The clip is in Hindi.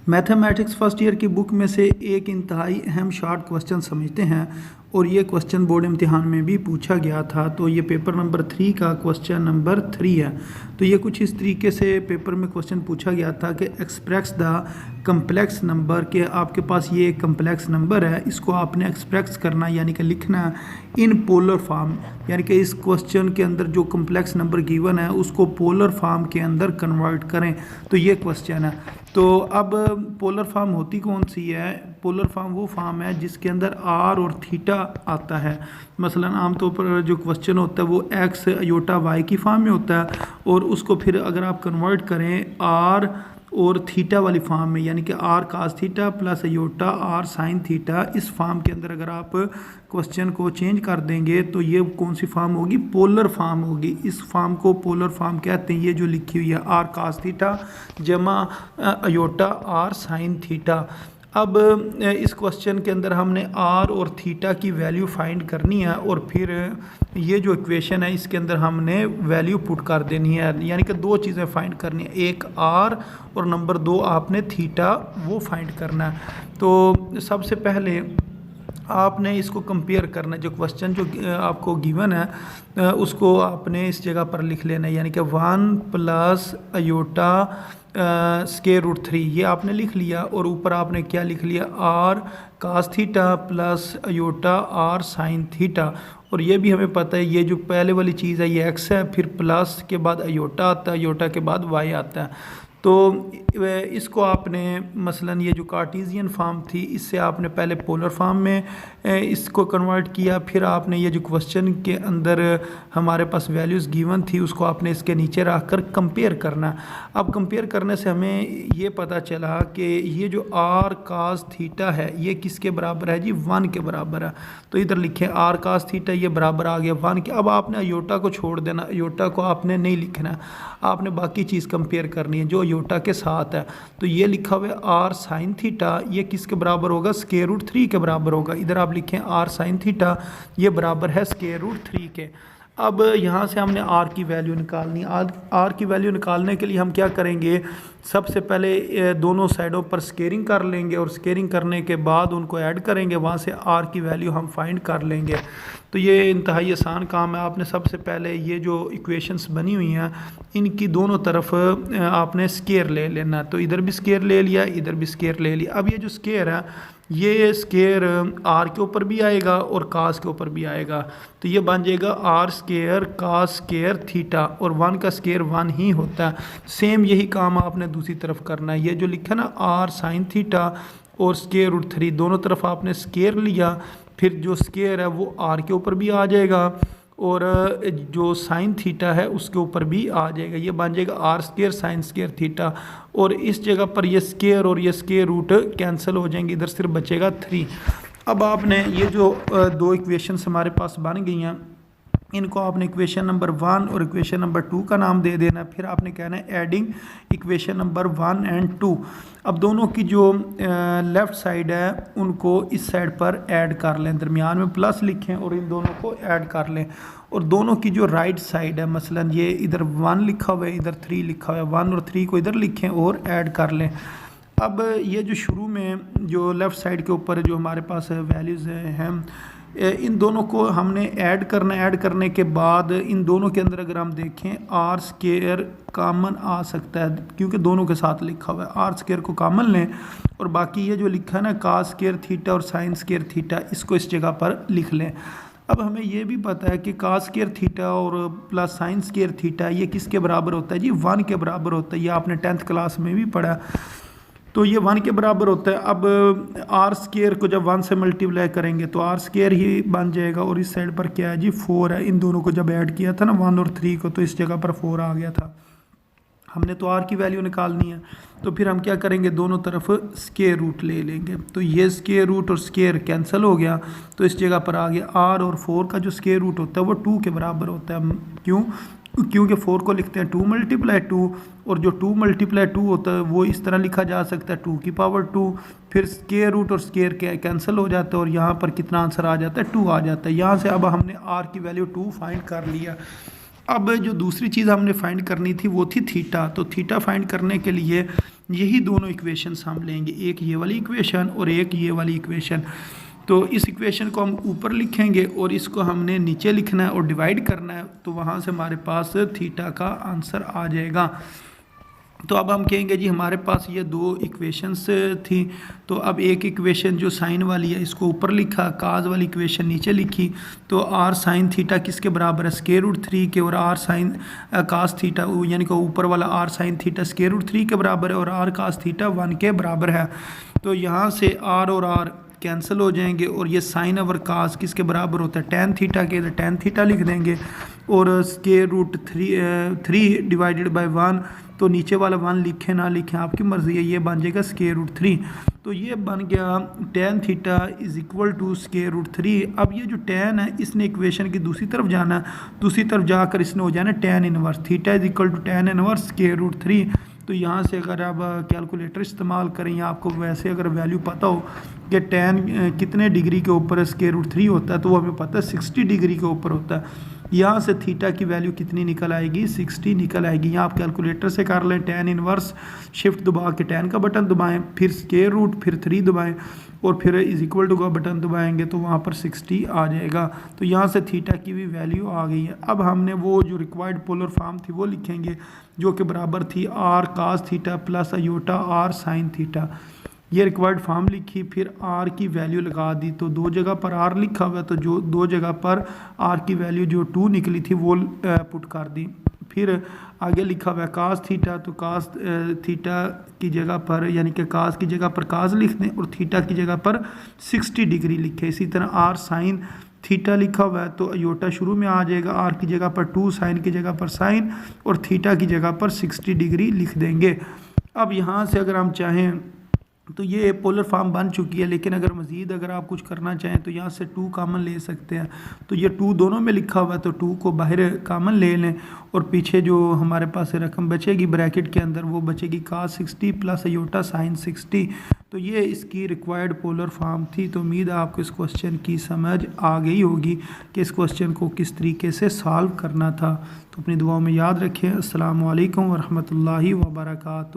मैथमेटिक्स फर्स्ट ईयर की बुक में से एक इंतहाई अहम शॉर्ट क्वेश्चन समझते हैं और ये क्वेश्चन बोर्ड इम्तिहान में भी पूछा गया था। तो ये पेपर नंबर 3 का क्वेश्चन नंबर 3 है। तो ये कुछ इस तरीके से पेपर में क्वेश्चन पूछा गया था कि एक्सप्रेस द कम्प्लेक्स नंबर, के आपके पास ये एक कम्प्लेक्स नंबर है, इसको आपने एक्सप्रेस करना यानी कि लिखना इन पोलर फॉर्म, यानी कि इस क्वेश्चन के अंदर जो कम्प्लेक्स नंबर गिवन है उसको पोलर फॉर्म के अंदर कन्वर्ट करें। तो ये क्वेश्चन है। तो अब पोलर फॉर्म होती कौन सी है? पोलर फॉर्म वो फॉर्म है जिसके अंदर आर और थीटा आता है। मसलन आमतौर पर जो क्वेश्चन होता है वो एक्स अयोटा वाई की फॉर्म में होता है और उसको फिर अगर आप कन्वर्ट करें आर और थीटा वाली फॉर्म में, यानी कि r cos theta plus iota r sine theta, इस फॉर्म के अंदर अगर आप क्वेश्चन को चेंज कर देंगे तो ये कौन सी फॉर्म होगी? पोलर फॉर्म होगी। इस फॉर्म को पोलर फॉर्म कहते हैं। ये जो लिखी हुई है आर कास थीटा जमा अयोटा आर साइन थीटा। अब इस क्वेश्चन के अंदर हमने आर और थीटा की वैल्यू फाइंड करनी है और फिर ये जो इक्वेशन है इसके अंदर हमने वैल्यू पुट कर देनी है, यानी कि दो चीज़ें फाइंड करनी है, एक आर और नंबर 2 आपने थीटा वो फाइंड करना है। तो सबसे पहले आपने इसको कंपेयर करना है। जो क्वेश्चन जो आपको गिवन है उसको आपने इस जगह पर लिख लेना है, यानी कि 1 प्लस अयोटा स्क्वायर रूट 3 ये आपने लिख लिया और ऊपर आपने क्या लिख लिया? R cos theta plus iota r sine theta. और ये भी हमें पता है ये जो पहले वाली चीज़ है ये एक्स है, फिर प्लस के बाद अयोटा आता है, अयोटा के बाद वाई आता है। तो इसको आपने मसलन ये जो कार्टेशियन फॉर्म थी इससे आपने पहले पोलर फॉर्म में इसको कन्वर्ट किया, फिर आपने ये जो क्वेश्चन के अंदर हमारे पास वैल्यूज़ गिवन थी उसको आपने इसके नीचे रख कर कंपेयर करना। अब कंपेयर करने से हमें ये पता चला कि ये जो आर कास थीटा है ये किसके बराबर है जी? 1 के बराबर है। तो इधर लिखें आर कास थीटा ये बराबर आ गया 1 के। अब आपने अयोटा को छोड़ देना, अयोटा को आपने नहीं लिखना, आपने बाकी चीज़ कंपेयर करनी है जो अयोटा के साथ है। तो ये लिखा हुआ है आर साइन थीटा, ये किसके बराबर होगा? स्क्वायर रूट 3 के बराबर होगा। इधर आप लिखें आर साइन थीटा ये बराबर है स्क्वायर रूट 3 के। अब यहाँ से हमने आर की वैल्यू निकालनी। आर की वैल्यू निकालने के लिए हम क्या करेंगे? सबसे पहले दोनों साइडों पर स्केयरिंग कर लेंगे और स्केयरिंग करने के बाद उनको ऐड करेंगे, वहाँ से आर की वैल्यू हम फाइंड कर लेंगे। तो ये इंतहाई आसान काम है। आपने सबसे पहले ये जो इक्वेशंस बनी हुई हैं इनकी दोनों तरफ आपने स्केयर ले लेना। तो इधर भी स्केयर ले लिया, इधर भी स्केयर ले लिया। अब ये जो स्केयर है ये स्केयर आर के ऊपर भी आएगा और कास के ऊपर भी आएगा। तो ये बन जाएगा r square cos square theta, और 1 का स्केयर 1 ही होता है। सेम यही काम आपने दूसरी तरफ करना है। ये जो लिखा ना आर साइन थीटा और स्केयर रूट 3 दोनों तरफ आपने स्केयर लिया, फिर जो स्केयर है वो आर के ऊपर भी आ जाएगा और जो साइन थीटा है उसके ऊपर भी आ जाएगा। ये बन जाएगा r square sine square theta, और इस जगह पर ये स्केयर और ये स्केयर रूट कैंसिल हो जाएंगे, इधर सिर्फ बचेगा 3। अब आपने ये जो दो इक्वेशंस हमारे पास बन गई हैं इनको आपने इक्वेशन नंबर 1 और इक्वेशन नंबर 2 का नाम दे देना। फिर आपने कहना है एडिंग इक्वेशन नंबर 1 एंड 2। अब दोनों की जो लेफ़्ट साइड है उनको इस साइड पर ऐड कर लें, दरमियान में प्लस लिखें और इन दोनों को ऐड कर लें। और दोनों की जो राइट साइड है, मसलन ये इधर 1 लिखा हुआ है, इधर 3 लिखा हुआ है, 1 और 3 को इधर लिखें और ऐड कर लें। अब ये जो शुरू में जो लेफ़्ट साइड के ऊपर जो हमारे पास वैल्यूज़ हैं इन दोनों को हमने ऐड करना। ऐड करने के बाद इन दोनों के अंदर अगर हम देखें आर स्केयर कॉमन आ सकता है क्योंकि दोनों के साथ लिखा हुआ है। आर स्केयर को कॉमन लें और बाकी ये जो लिखा है ना कास स्केयर थीटा और साइन स्केयर थीटा इसको इस जगह पर लिख लें। अब हमें ये भी पता है कि कास स्केयर थीटा और प्लस साइन स्केयर थीटा ये किसके बराबर होता है जी? 1 के बराबर होता है। ये आपने 10th क्लास में भी पढ़ा। तो ये 1 के बराबर होता है। अब आर स्केयर को जब 1 से मल्टीप्लाई करेंगे तो आर स्केयर ही बन जाएगा, और इस साइड पर क्या है जी? 4 है। इन दोनों को जब ऐड किया था ना 1 और 3 को तो इस जगह पर 4 आ गया था। हमने तो आर की वैल्यू निकालनी है, तो फिर हम क्या करेंगे? दोनों तरफ स्केयर रूट ले लेंगे। तो ये स्केयर रूट और स्केयर कैंसिल हो गया, तो इस जगह पर आ गया आर, और 4 का जो स्केयर रूट होता है वो 2 के बराबर होता है। क्यों? क्योंकि 4 को लिखते हैं 2 मल्टीप्लाई 2, और जो 2 मल्टीप्लाई 2 होता है वो इस तरह लिखा जा सकता है 2 की पावर 2। फिर स्केयर रूट और स्केयर कैंसिल हो जाता है और यहाँ पर कितना आंसर आ जाता है? 2 आ जाता है। यहाँ से अब हमने आर की वैल्यू 2 फाइंड कर लिया। अब जो दूसरी चीज़ हमने फाइंड करनी थी वो थी थीटा। तो थीटा फाइंड करने के लिए यही दोनों इक्वेशंस हम लेंगे, एक ये वाली इक्वेशन और एक ये वाली इक्वेशन। तो इस इक्वेशन को हम ऊपर लिखेंगे और इसको हमने नीचे लिखना है और डिवाइड करना है, तो वहाँ से हमारे पास थीटा का आंसर आ जाएगा। तो अब हम कहेंगे जी हमारे पास ये दो इक्वेशंस थी, तो अब एक इक्वेशन जो साइन वाली है इसको ऊपर लिखा, काज वाली इक्वेशन नीचे लिखी। तो आर साइन थीटा किसके बराबर है, √3 के, और आर साइन कास थीटा यानी कि ऊपर वाला आर साइन थीटा √3 के बराबर है और आर कास थीटा 1 के बराबर है। तो यहाँ से आर और आर कैंसिल हो जाएंगे और ये साइन और कास किसके बराबर होता है, tan थीटा के, तो tan थीटा लिख देंगे। और √3 डिवाइडेड बाय 1, तो नीचे वाला 1 लिखें ना लिखें आपकी मर्ज़ी है, ये बन जाएगा √3। तो ये बन गया tan theta is equal to √3। अब ये जो tan है इसने इक्वेशन की दूसरी तरफ जाना है, दूसरी तरफ जाकर इसने हो जाना tan inverse theta is equal to tan inverse √3। तो यहाँ से अगर आप कैलकुलेटर इस्तेमाल करें या आपको वैसे अगर वैल्यू पता हो कि tan कितने डिग्री के ऊपर √3 होता है, तो वो हमें पता है 60 डिग्री के ऊपर होता है। यहाँ से थीटा की वैल्यू कितनी निकल आएगी, 60 निकल आएगी। यहाँ आप कैलकुलेटर से कर लें, tan इनवर्स शिफ्ट दबा के tan का बटन दबाएं, फिर स्क्वायर रूट, फिर 3 दबाएं और फिर इज इक्वल टू का बटन दबाएंगे तो वहाँ पर 60 आ जाएगा। तो यहाँ से थीटा की भी वैल्यू आ गई है। अब हमने वो जो रिक्वायर्ड पोलर फॉर्म थी वो लिखेंगे, जो कि बराबर थी r cos theta plus iota r sine theta. ये रिक्वायर्ड फॉर्म लिखी, फिर आर की वैल्यू लगा दी। तो दो जगह पर आर लिखा हुआ है, तो जो दो जगह पर आर की वैल्यू जो 2 निकली थी वो पुट कर दी। फिर आगे लिखा हुआ है कास थीटा, तो कास थीटा की जगह पर यानी कि कास की जगह पर कास लिख दें और थीटा की जगह पर 60 डिग्री लिखे। इसी तरह आर साइन थीटा लिखा हुआ है, तो अयोटा शुरू में आ जाएगा, आर की जगह पर 2, साइन की जगह पर साइन और थीटा की जगह पर 60 डिग्री लिख देंगे। अब यहाँ से अगर हम चाहें तो ये पोलर फॉर्म बन चुकी है, लेकिन अगर मज़ीद अगर आप कुछ करना चाहें तो यहाँ से 2 कामन ले सकते हैं। तो ये 2 दोनों में लिखा हुआ है, तो 2 को बाहर कामन ले लें और पीछे जो हमारे पास रकम बचेगी ब्रैकेट के अंदर वो बचेगी कास 60 प्लस अयोटा साइन 60। तो ये इसकी रिक्वायर्ड पोलर फॉर्म थी। तो उम्मीद है आपको इस क्वेश्चन की समझ आ गई होगी कि इस क्वेश्चन को किस तरीके से सॉल्व करना था। तो अपनी दुआओं में याद रखें। अस्सलामु अलैकुम वरहमतुल्लाहि वबरकातुहू।